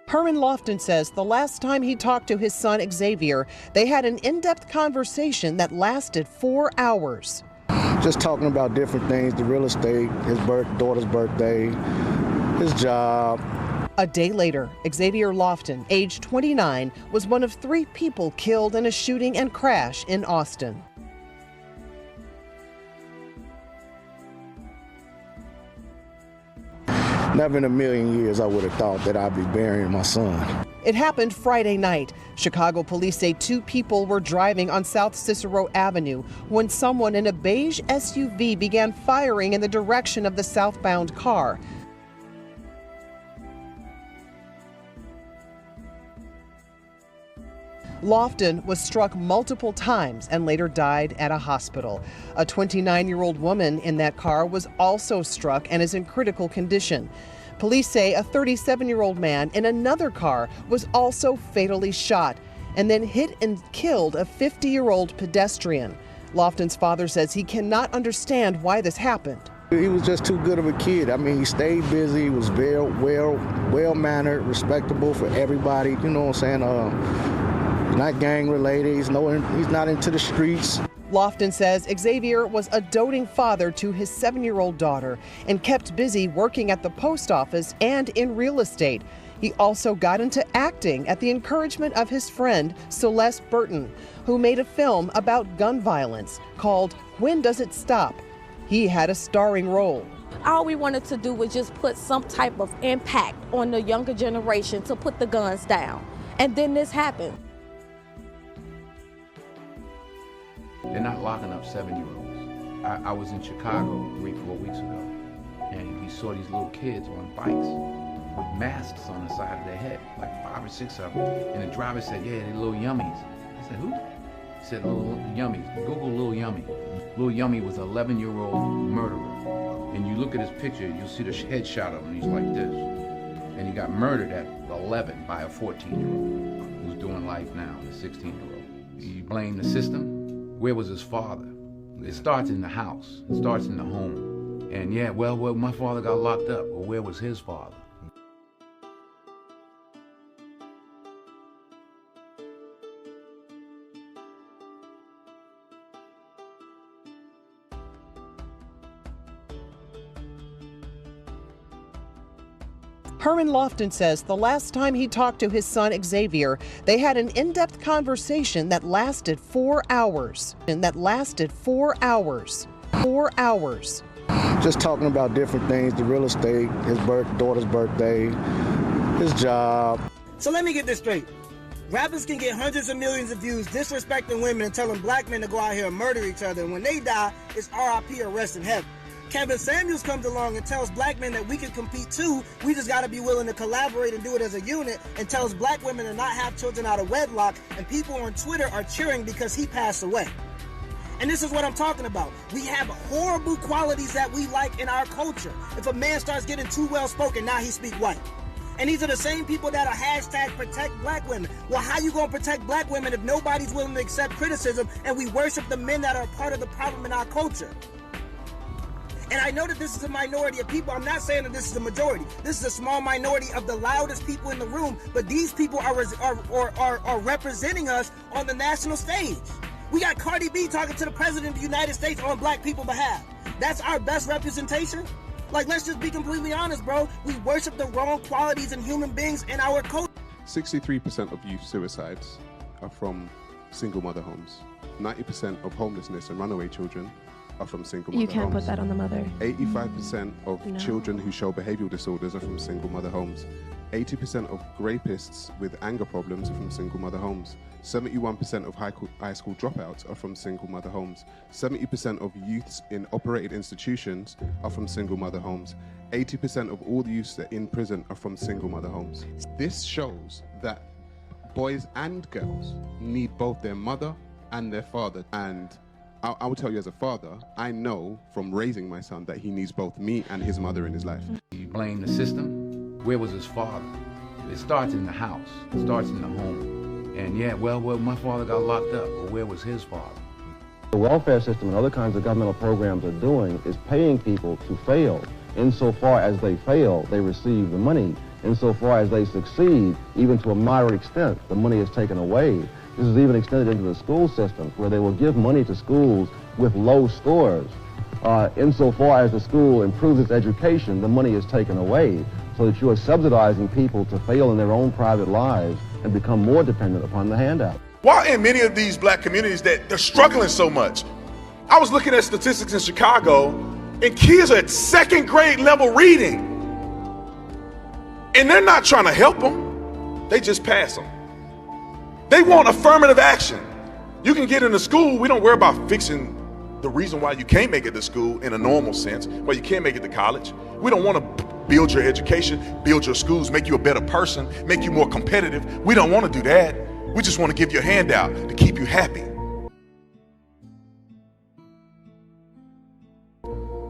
Herman Lofton says the last time he talked to his son Xavier, they had an in-depth conversation that lasted 4 hours. Just talking about different things, the real estate, his daughter's birthday, his job. A day later, Xavier Lofton, age 29, was one of 3 people killed in a shooting and crash in Austin. Never in a million years I would have thought that I'd be burying my son. It happened Friday night. Chicago police say 2 people were driving on South Cicero Avenue when someone in a beige SUV began firing in the direction of the southbound car. Lofton was struck multiple times and later died at a hospital. A 29-year-old woman in that car was also struck and is in critical condition. Police say a 37-year-old man in another car was also fatally shot and then hit and killed a 50-year-old pedestrian. Lofton's father says he cannot understand why this happened. He was just too good of a kid. I mean, he stayed busy, he was very well-mannered, respectable for everybody, you know what I'm saying? Not gang related, he's not into the streets. Lofton says Xavier was a doting father to his 7-year-old daughter and kept busy working at the post office and in real estate. He also got into acting at the encouragement of his friend Celeste Burton, who made a film about gun violence called When Does It Stop? He had a starring role. All we wanted to do was just put some type of impact on the younger generation to put the guns down. And then this happened. They're not locking up 7-year-olds. I was in Chicago 3-4 weeks ago, and we saw these little kids on bikes with masks on the side of their head, like 5 or 6 of them. And the driver said, yeah, they're little yummies. I said, who? He said, little yummies. Google Lil Yummy. Lil Yummy was an 11-year-old murderer. And you look at his picture, you'll see the headshot of him, he's like this. And he got murdered at 11 by a 14-year-old who's doing life now, a 16-year-old. You blame the system? Where was his father? It starts in the house. It starts in the home. And yeah, well, my father got locked up. Well, where was his father? Herman Lofton says the last time he talked to his son Xavier, they had an in-depth conversation that lasted 4 hours. 4 hours. Just talking about different things, the real estate, his daughter's birthday, his job. So let me get this straight. Rappers can get hundreds of millions of views disrespecting women and telling black men to go out here and murder each other. And when they die, it's RIP or rest in heaven. Kevin Samuels comes along and tells black men that we can compete too. We just got to be willing to collaborate and do it as a unit, and tells black women to not have children out of wedlock. And people on Twitter are cheering because he passed away. And this is what I'm talking about. We have horrible qualities that we like in our culture. If a man starts getting too well spoken, now he speak white. And these are the same people that are hashtag protect black women. Well, how you gonna protect black women if nobody's willing to accept criticism and we worship the men that are part of the problem in our culture? And I know that this is a minority of people. I'm not saying that this is a majority. This is a small minority of the loudest people in the room, but these people are representing us on the national stage. We got Cardi B talking to the President of the United States on black people's behalf. That's our best representation? Like, let's just be completely honest, bro. We worship the wrong qualities in human beings in our culture. 63% of youth suicides are from single mother homes. 90% of homelessness and runaway children are from single mother homes. You can't put that on the mother. 85% of children who show behavioral disorders are from single mother homes. 80% of rapists with anger problems are from single mother homes. 71% of high school dropouts are from single mother homes. 70% of youths in operated institutions are from single mother homes. 80% of all the youths that are in prison are from single mother homes. This shows that boys and girls need both their mother and their father. And I will tell you, as a father, I know from raising my son that he needs both me and his mother in his life. You blame the system? Where was his father? It starts in the house. It starts in the home. And yeah, well, my father got locked up. Well, where was his father? The welfare system and other kinds of governmental programs are doing is paying people to fail. Insofar as they fail, they receive the money Insofar as they succeed, even to a moderate extent, the money is taken away. This is even extended into the school systems, where they will give money to schools with low scores. Insofar as the school improves its education, the money is taken away, so that you are subsidizing people to fail in their own private lives and become more dependent upon the handout. Why in many of these black communities that they're struggling so much? I was looking at statistics in Chicago, and kids are at second grade level reading. And they're not trying to help them, they just pass them. They want affirmative action. You can get into school, we don't worry about fixing the reason why you can't make it to school in a normal sense, why you can't make it to college. We don't want to build your education, build your schools, make you a better person, make you more competitive. We don't want to do that. We just want to give you a handout to keep you happy.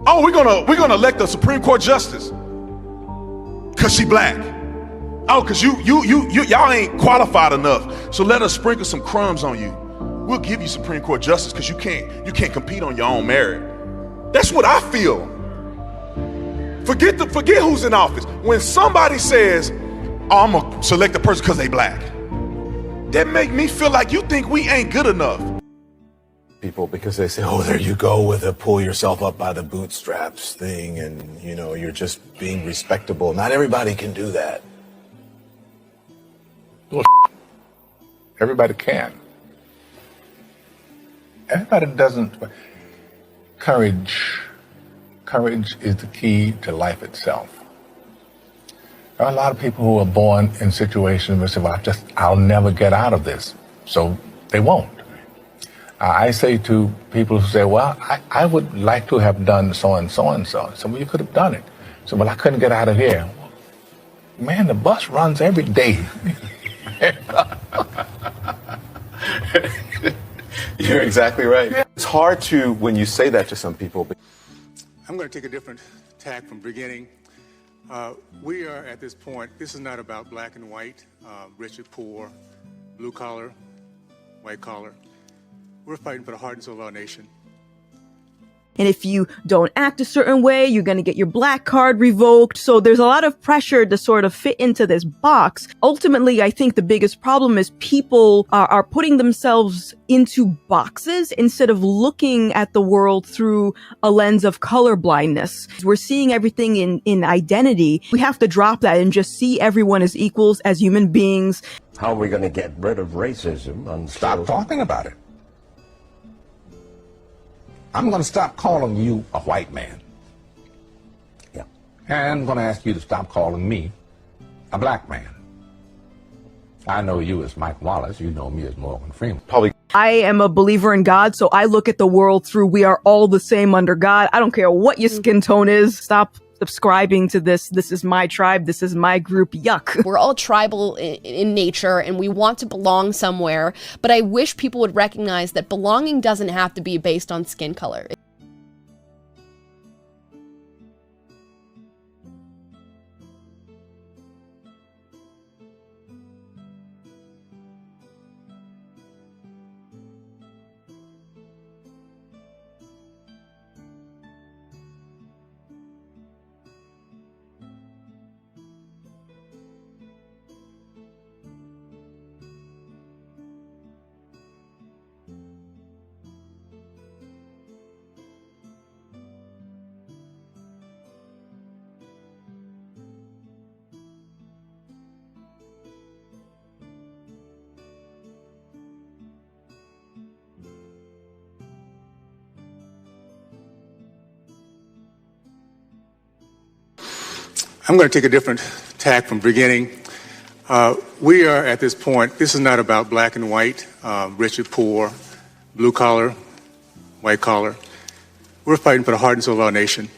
Oh, we're gonna elect a Supreme Court justice because she black. Oh, because y'all ain't qualified enough. So let us sprinkle some crumbs on you. We'll give you Supreme Court justice because you can't compete on your own merit. That's what I feel. Forget who's in office. When somebody says, oh, I'm gonna select a person because they black, that make me feel like you think we ain't good enough. People, because they say, oh, there you go with a pull yourself up by the bootstraps thing, and you know, you're just being respectable. Not everybody can do that. Well, everybody can. Everybody doesn't. Courage is the key to life itself. There are a lot of people who are born in situations where they say, well, I'll never get out of this. So they won't. I say to people who say, well, I would like to have done so and so and so. So, well, you could have done it. So, well, I couldn't get out of here. Man, the bus runs every day. You're exactly right. It's hard to, when you say that to some people. I'm going to take a different tack from beginning. We are at this point, this is not about black and white, rich and poor, blue collar, white collar. We're fighting for the heart and soul of our nation. And if you don't act a certain way, you're going to get your black card revoked. So there's a lot of pressure to sort of fit into this box. Ultimately, I think the biggest problem is people are putting themselves into boxes instead of looking at the world through a lens of colorblindness. We're seeing everything in identity. We have to drop that and just see everyone as equals, as human beings. How are we going to get rid of racism? Stop talking about it. I'm going to stop calling you a white man. Yeah. And I'm going to ask you to stop calling me a black man. I know you as Mike Wallace. You know me as Morgan Freeman. I am a believer in God, so I look at the world through we are all the same under God. I don't care what your skin tone is. Stop subscribing to this. This is my tribe. This is my group. Yuck. We're all tribal in nature and we want to belong somewhere. But I wish people would recognize that belonging doesn't have to be based on skin color. I'm going to take a different tack from beginning. We are at this point, this is not about black and white, rich and poor, blue collar, white collar. We're fighting for the heart and soul of our nation.